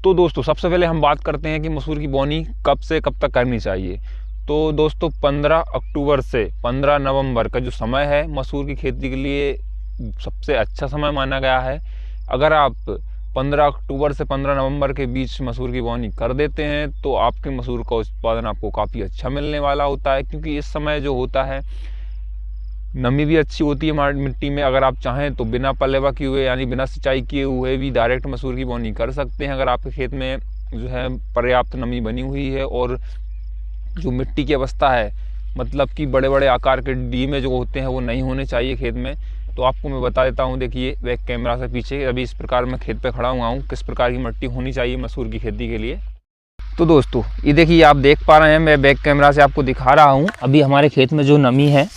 तो दोस्तों सबसे पहले हम बात करते हैं कि मसूर की बोनी कब से कब तक करनी चाहिए। तो दोस्तों 15 अक्टूबर से 15 नवंबर का जो समय है मसूर की खेती के लिए सबसे अच्छा समय माना गया है। अगर आप 15 अक्टूबर से 15 नवंबर के बीच मसूर की बोनी कर देते हैं तो आपके मसूर का उत्पादन आपको काफ़ी अच्छा मिलने वाला होता है, क्योंकि इस समय जो होता है नमी भी अच्छी होती है मिट्टी में। अगर आप चाहें तो बिना पलेवा किए हुए यानी बिना सिंचाई किए हुए भी डायरेक्ट मसूर की बोनी कर सकते हैं, अगर आपके खेत में जो है पर्याप्त नमी बनी हुई है और जो मिट्टी की अवस्था है, मतलब कि बड़े बड़े आकार के डीमे जो होते हैं वो नहीं होने चाहिए खेत में। तो आपको मैं बता देता हूँ, देखिए बैक कैमरा से पीछे अभी इस प्रकार मैं खेत पे खड़ा हुआ हूँ, किस प्रकार की मिट्टी होनी चाहिए मसूर की खेती के लिए। तो दोस्तों ये देखिए, आप देख पा रहे हैं, मैं बैक कैमरा से आपको दिखा रहा हूँ अभी हमारे खेत में जो नमी है,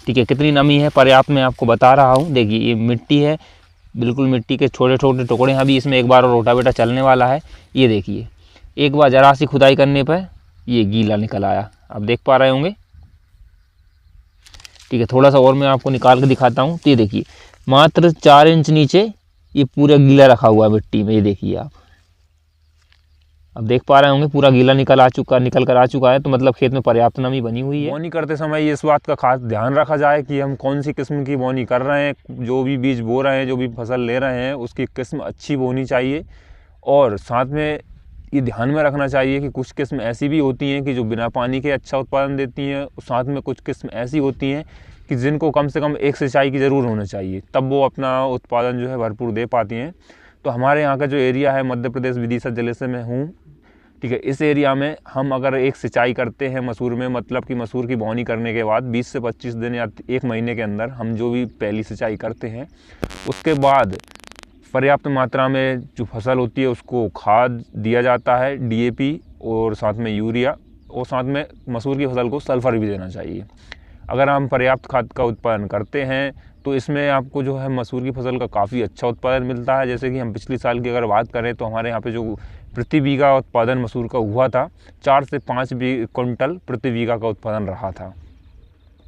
ठीक है, कितनी नमी है पर्याप्त मैं आपको बता रहा हूँ। देखिए ये मिट्टी है, बिल्कुल मिट्टी के छोटे छोटे टुकड़े हैं। अभी इसमें एक बार और रोटावेटर चलने वाला है। ये देखिए एक बार जरा सी खुदाई करने पर ये गीला निकल आया, आप देख पा रहे होंगे, ठीक है। थोड़ा सा और मैं आपको निकाल के दिखाता हूँ। तो ये देखिए मात्र 4 इंच नीचे ये पूरा गीला रखा हुआ है मिट्टी में। ये देखिए आप अब देख पा रहे होंगे पूरा गीला निकल कर आ चुका है। तो मतलब खेत में पर्याप्त नमी बनी हुई है। बोनी करते समय इस बात का खास ध्यान रखा जाए कि हम कौन सी किस्म की बोनी कर रहे हैं, जो भी बीज बो रहे हैं, जो भी फसल ले रहे हैं उसकी किस्म अच्छी बोनी चाहिए। और साथ में ये ध्यान में रखना चाहिए कि कुछ किस्म ऐसी भी होती हैं कि जो बिना पानी के अच्छा उत्पादन देती हैं, साथ में कुछ किस्म ऐसी होती हैं कि जिनको कम से कम एक सिंचाई की ज़रूर होना चाहिए, तब वो अपना उत्पादन जो है भरपूर दे पाती हैं। तो हमारे यहाँ का जो एरिया है मध्य प्रदेश विदिशा जिले से मैं हूँ, ठीक है। इस एरिया में हम अगर एक सिंचाई करते हैं मसूर में, मतलब कि मसूर की बोनी करने के बाद 20 से 25 दिन या 1 महीने के अंदर हम जो भी पहली सिंचाई करते हैं, उसके बाद पर्याप्त मात्रा में जो फसल होती है उसको खाद दिया जाता है, डीएपी और साथ में यूरिया, और साथ में मसूर की फसल को सल्फर भी देना चाहिए। अगर हम पर्याप्त खाद का उत्पादन करते हैं तो इसमें आपको जो है मसूर की फसल का काफ़ी अच्छा उत्पादन मिलता है। जैसे कि हम पिछले साल की अगर बात करें तो हमारे यहाँ पे जो प्रति बीघा उत्पादन मसूर का हुआ था 4 से 5 क्विंटल प्रति बीघा का उत्पादन रहा था।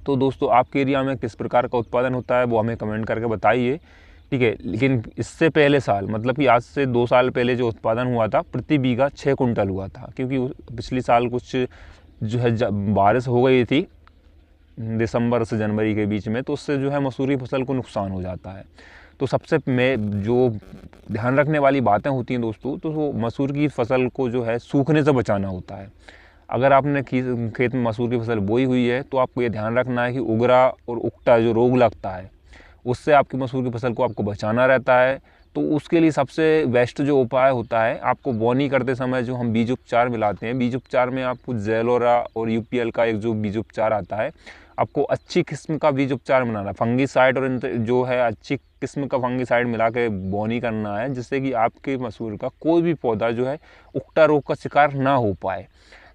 तो दोस्तों आपके एरिया में किस प्रकार का उत्पादन होता है वो हमें कमेंट करके बताइए, ठीक है। लेकिन इससे पहले साल, मतलब कि आज से 2 साल पहले जो उत्पादन हुआ था प्रति बीघा 6 कुंटल हुआ था, क्योंकि पिछले साल कुछ जो है बारिश हो गई थी दिसंबर से जनवरी के बीच में, तो उससे जो है मसूर की फसल को नुकसान हो जाता है। तो सबसे में जो ध्यान रखने वाली बातें होती हैं दोस्तों, तो वो मसूर की फसल को जो है सूखने से बचाना होता है। अगर आपने खेत में मसूर की फसल बोई हुई है तो आपको ये ध्यान रखना है कि उगरा और उकटा जो रोग लगता है उससे आपकी मसूर की फसल को आपको बचाना रहता है। तो उसके लिए सबसे बेस्ट जो उपाय होता है, आपको बोनी करते समय जो हम बीज उपचार मिलाते हैं, बीज उपचार में आपको जेलोरा और यूपीएल का एक जो बीज उपचार आता है, आपको अच्छी किस्म का बीज उपचार बनाना, फंगीसाइड और जो है अच्छी किस्म का फंगीसाइड मिला के बोनी करना है, जिससे कि आपके मसूर का कोई भी पौधा जो है उकटा रोग का शिकार ना हो पाए।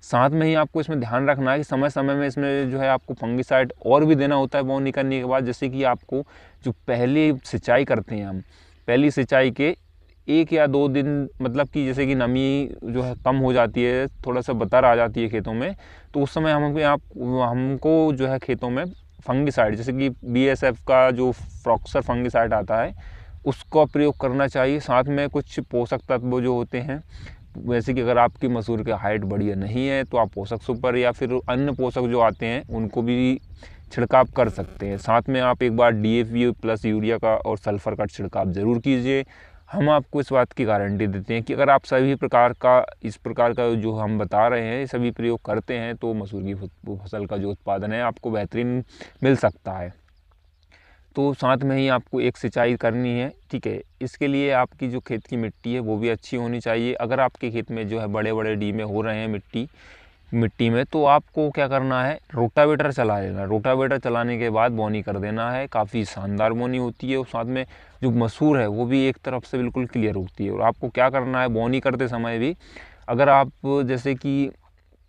साथ में ही आपको इसमें ध्यान रखना है कि समय समय में इसमें जो है आपको फंगीसाइड और भी देना होता है बोनी करने के बाद। जैसे कि आपको जो पहली सिंचाई करते हैं हम, पहली सिंचाई के 1 या 2 दिन, मतलब कि जैसे कि नमी जो है कम हो जाती है, थोड़ा सा बतर आ जाती है खेतों में, तो उस समय हमको जो है खेतों में फंगीसाइड जैसे कि BSF का जो फ्रॉक्सर फंगीसाइड आता है उसका प्रयोग करना चाहिए। साथ में कुछ पोषक तत्व जो होते हैं, वैसे कि अगर आपकी मसूर की हाइट बढ़िया नहीं है तो आप पोषक सुपर या फिर अन्य पोषक जो आते हैं उनको भी छिड़काव कर सकते हैं। साथ में आप एक बार DAP प्लस यूरिया का और सल्फ़र का छिड़काव ज़रूर कीजिए। हम आपको इस बात की गारंटी देते हैं कि अगर आप सभी प्रकार का इस प्रकार का जो हम बता रहे हैं सभी प्रयोग करते हैं तो मसूर की फसल का जो उत्पादन है आपको बेहतरीन मिल सकता है। तो साथ में ही आपको एक सिंचाई करनी है, ठीक है। इसके लिए आपकी जो खेत की मिट्टी है वो भी अच्छी होनी चाहिए। अगर आपके खेत में जो है बड़े बड़े डीमे हो रहे हैं मिट्टी में, तो आपको क्या करना है, रोटावेटर चला लेना। रोटावेटर चलाने के बाद बोनी कर देना है, काफ़ी शानदार बोनी होती है। और साथ में जो मसूर है वो भी एक तरफ से बिल्कुल क्लियर होती है। और आपको क्या करना है बोनी करते समय भी, अगर आप जैसे कि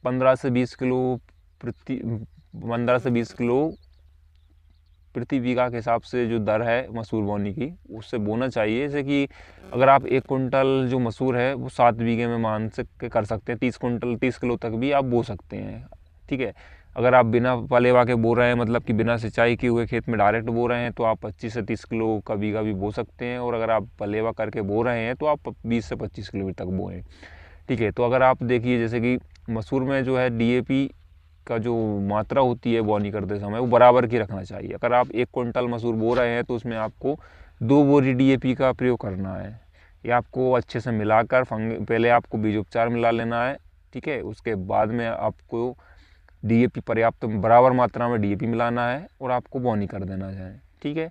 15 से 20 किलो प्रति बीघा के हिसाब से जो दर है मसूर बोनी की उससे बोना चाहिए। जैसे कि अगर आप 1 कुंटल जो मसूर है वो 7 बीघे में मान के कर सकते हैं, 30 किलो तक भी आप बो सकते हैं, ठीक है। अगर आप बिना पलेवा के बो रहे हैं, मतलब कि बिना सिंचाई किए हुए खेत में डायरेक्ट बो रहे हैं, तो आप 25 से 30 किलो कभी कभी बो सकते हैं। और अगर आप पलेवा करके बो रहे हैं तो आप 20 से 25 किलो तक बोएं। ठीक है, तो अगर आप देखिए जैसे कि मसूर में जो है DAP का जो मात्रा होती है बोनी करते समय वो बराबर की रखना चाहिए। अगर आप 1 क्विंटल मसूर बो रहे हैं तो उसमें आपको 2 बोरी DAP का प्रयोग करना है। ये आपको अच्छे से मिलाकर पहले आपको बीज उपचार मिला लेना है। ठीक है, उसके बाद में आपको DAP पर्याप्त बराबर मात्रा में DAP मिलाना है और आपको बोनी कर देना है। ठीक है,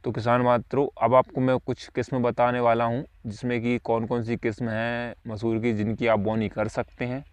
तो किसान मित्रों, अब आपको मैं कुछ किस्म बताने वाला हूँ जिसमें कि कौन कौन सी किस्म है मसूर की जिनकी आप बोनी कर सकते हैं।